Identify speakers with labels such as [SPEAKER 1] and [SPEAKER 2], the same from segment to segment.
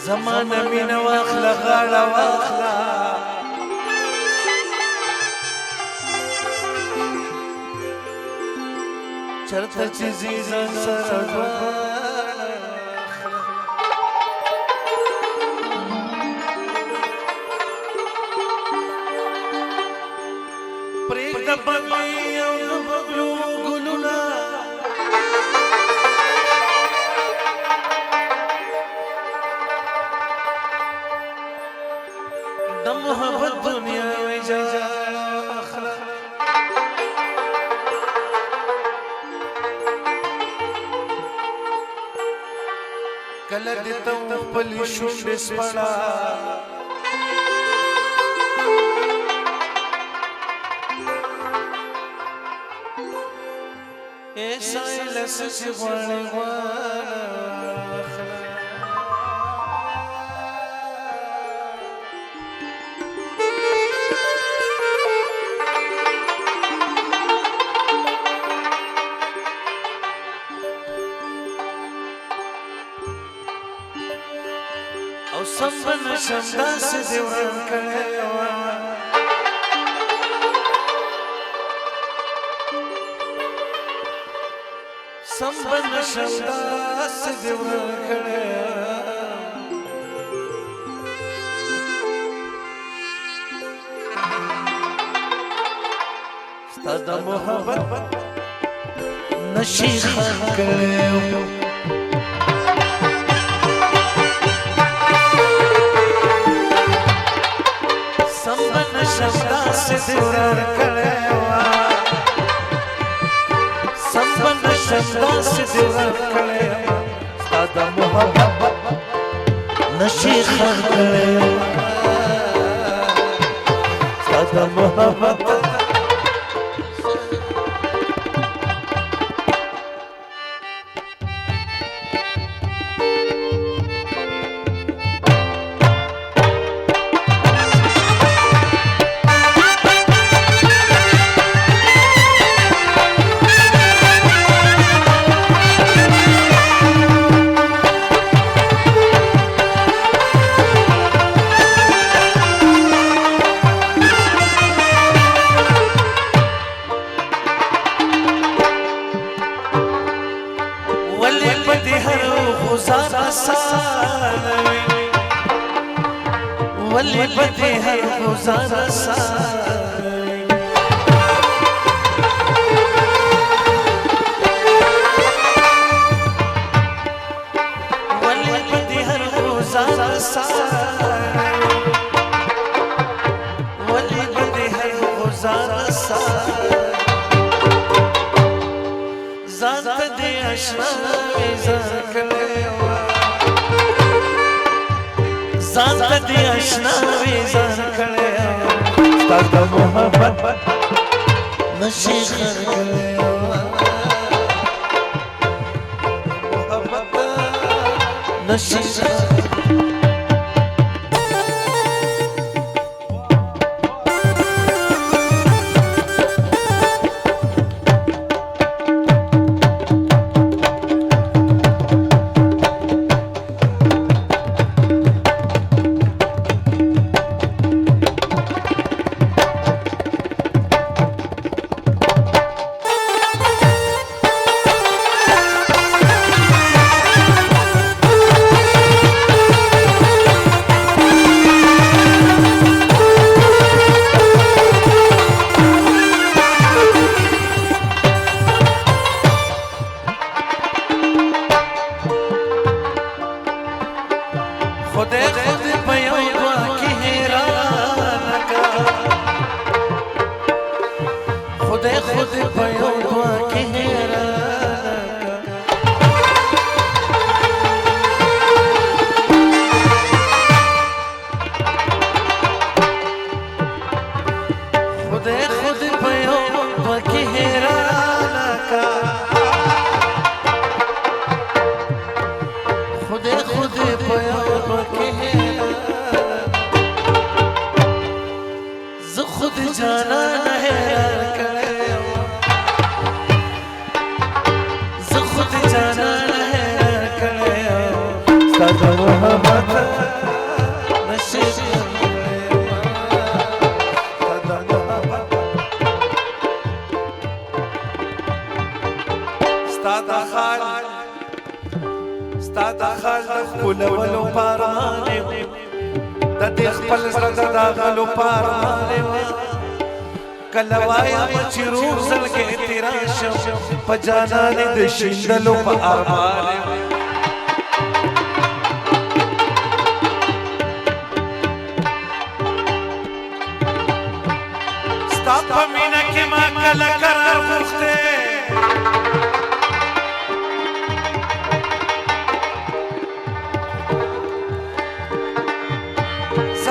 [SPEAKER 1] زمان مين واخلا غاړه واخلا چرته چې ځان سره پرېږده بنګړي او د بنګړو ګلونه د محبت دنیا وجا اخلا کله دې ته خپل شونډې سپړا ایسا لسس غواړي او سمبن شمداس دیوران کړو سمبن شمداس دیوران کړو ستاد محبت نشي خان کړو شمداس دیوران کړو سمبن شمداس دیوران کړو ستاد محبت نشي خان کړو ستاد محبت ولی بدی هر گزار ساری ولی بدی هر گزار ساری ولی بدی هر گزار ساری ذات دی اشنا میزان کلیو ذات دی اشنا ویزان کړو ستاد محبت نشي خان کړو محبت نشي خود پیو دعا کی خود پیو دعا کی حیران کا خود پیو دعا کی حیران ز خود جانا حیران ستاد خال خپلولو پارمانه د دې خپل زړه د داغلو پارمانه کله وایم چې روح زلګې تیرا شم په جانانې د شیندلو په ارمانه ستا په مینه کې ما کله قرار غوښتی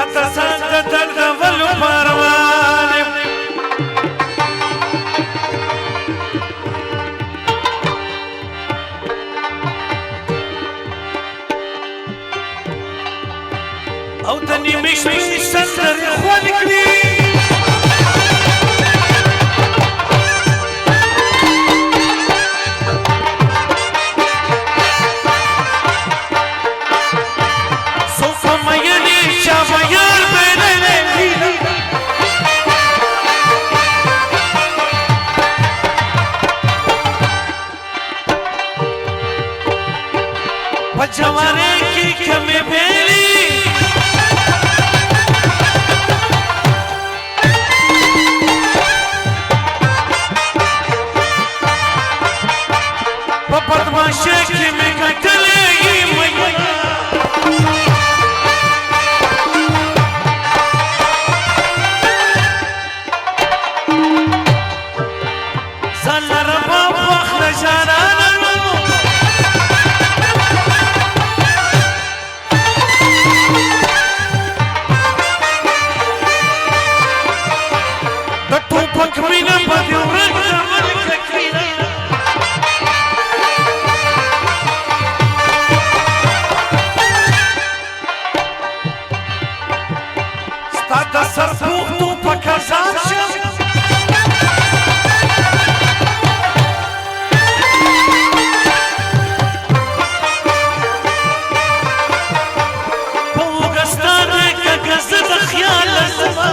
[SPEAKER 1] ستاسان د دردولو پروانې او د نیمې شپې سندرې خوند کړي जवानी की कमी भेली बदमाशे की में कटलेगी मैया सलर बाप वक्त जाना Kamina Padil Stada sarpuhtu pakazavša Povuga stane kaka zada khjala zama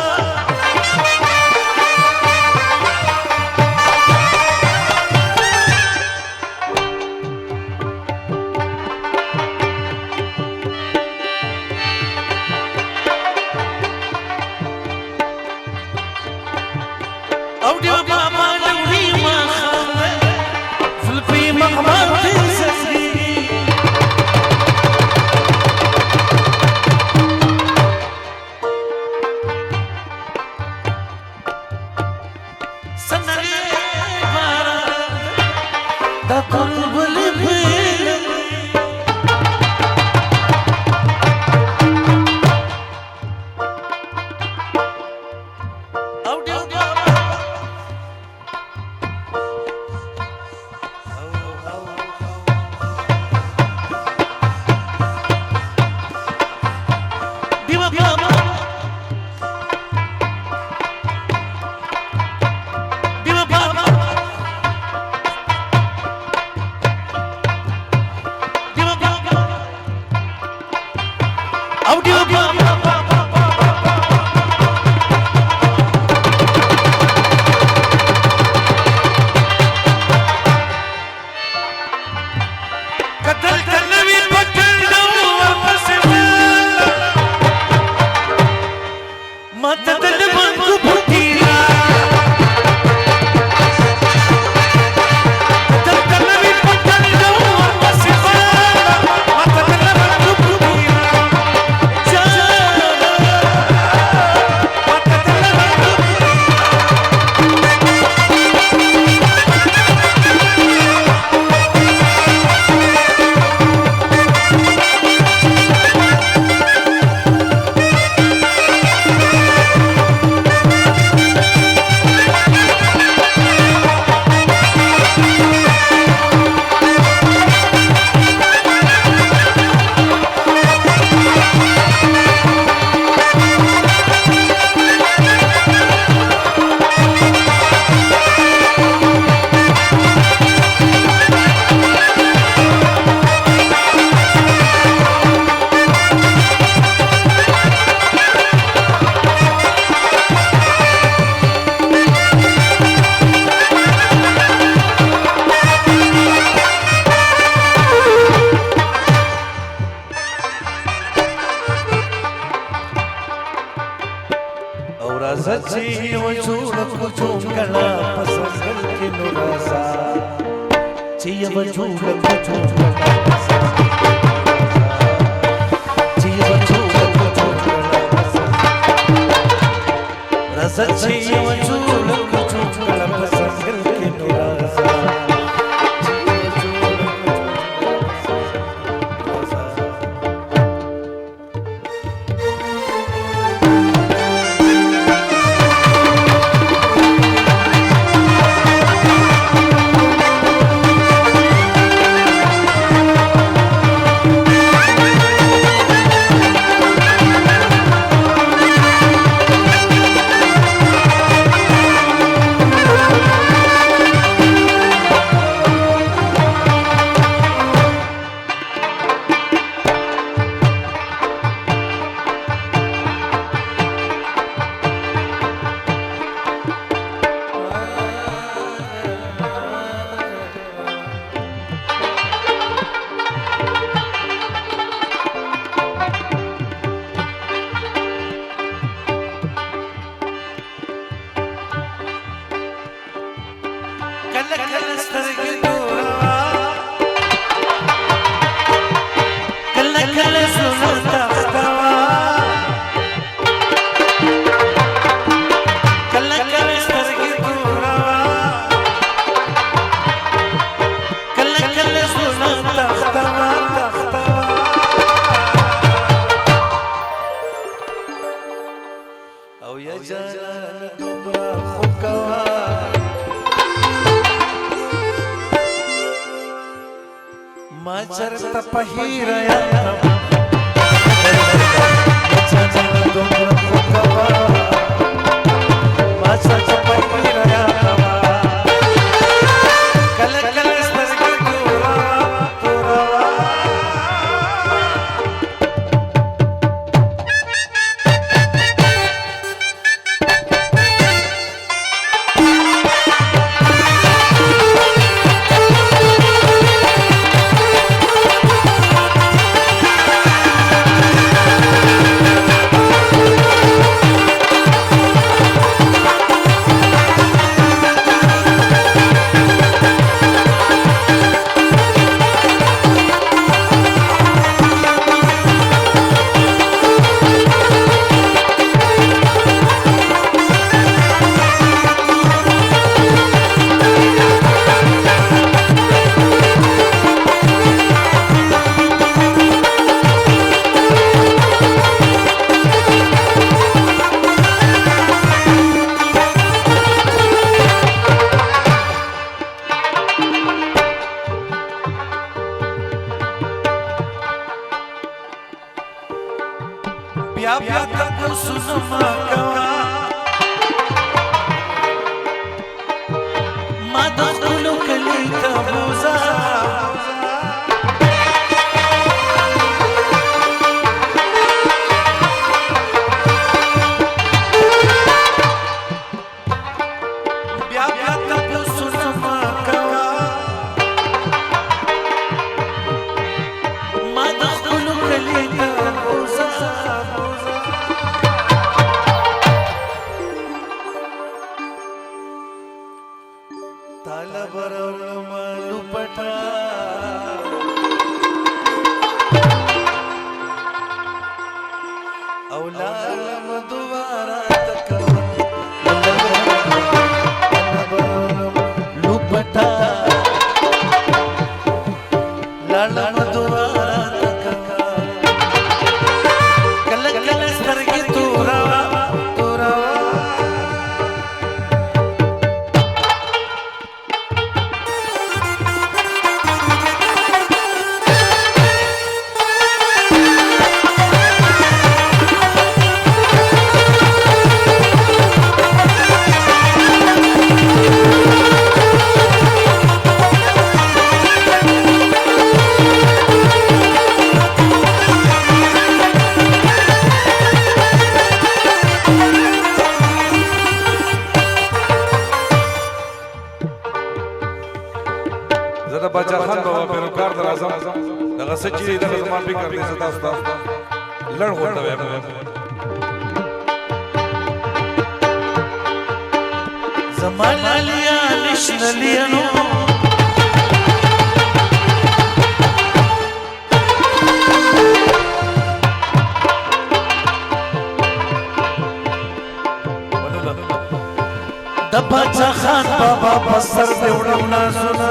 [SPEAKER 1] سر دې وړم نازونه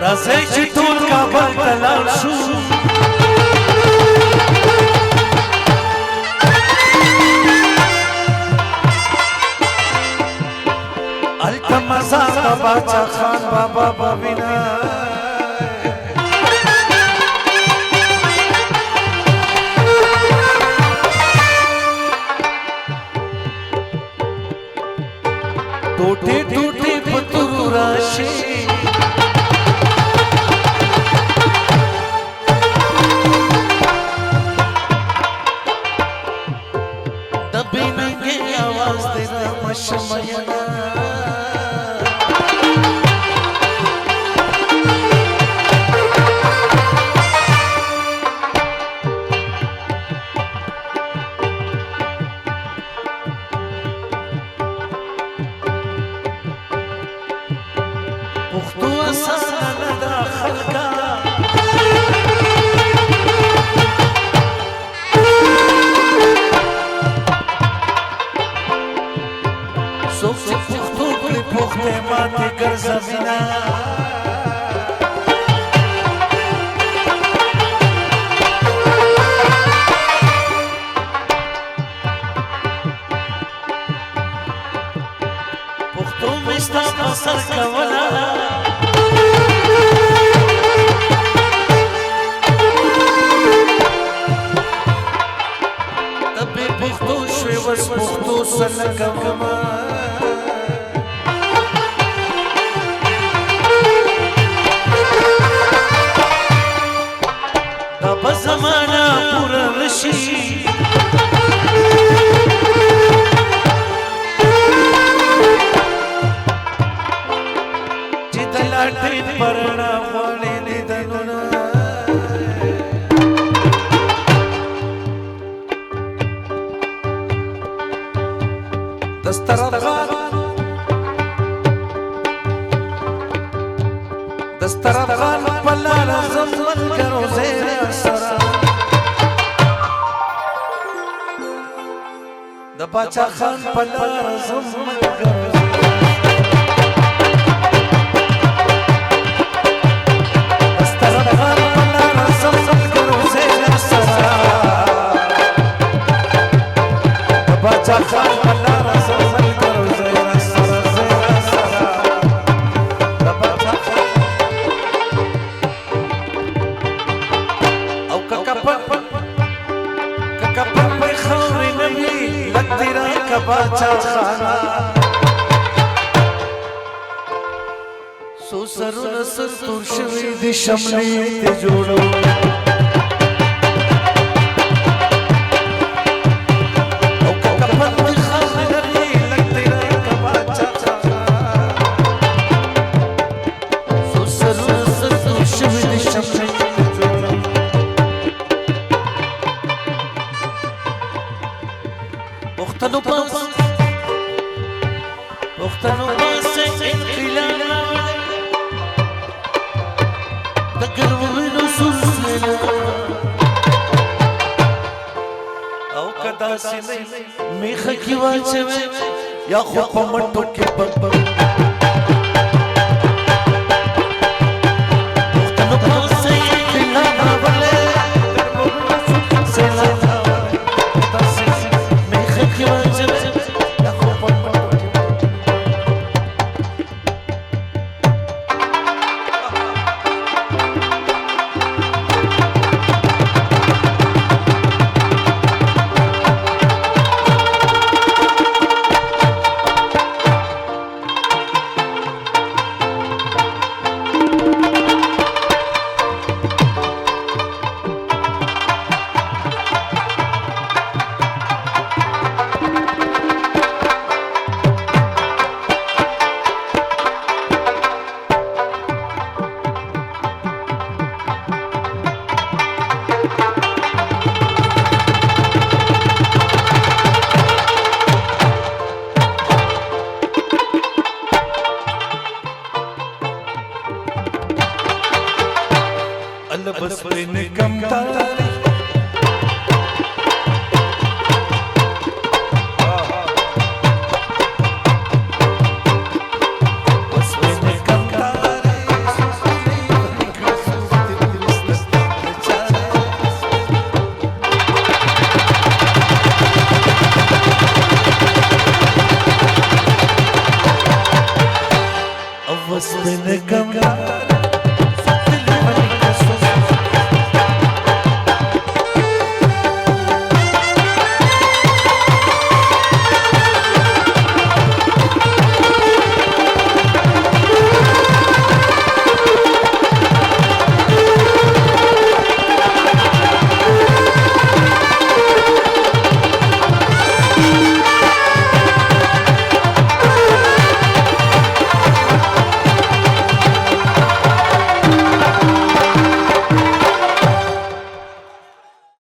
[SPEAKER 1] راځئ چې ټول کابل ته لاړ شو هلته مزار د باچا خان بابا به وینه ټوټې ټوټې په تورو راشي د بې ننګې اواز دې رامشمینه پښتو اسانه نه ده خلکه څوک چې پښتو کړي پښتې ماتې ګرځوینه پښتو مې ستا په سر کوله پښتو شوې وس پښتو سره کومه دا به زمانه پوره نشي چې د لاټین پر رڼا غواړي دیدنونه دسترافغان په لاره ځم ملګرو زه سره د باچا خان په لاره ځم ملګرو دسترافغان په لاره ځم ملګرو زه سره د باچا خان په لاره ځم باچا خانا سو سرونه ستور شوي دي شملې ته جوړو او کپن مې خاورې لري لګتې راکه باچا سو سرونه ستور شوي دي شملې ته جوړو پښتنو پاس انقلاب د ګرمونو سوسونه او کدا سي میخه کی واچوي یا خو په منټو کې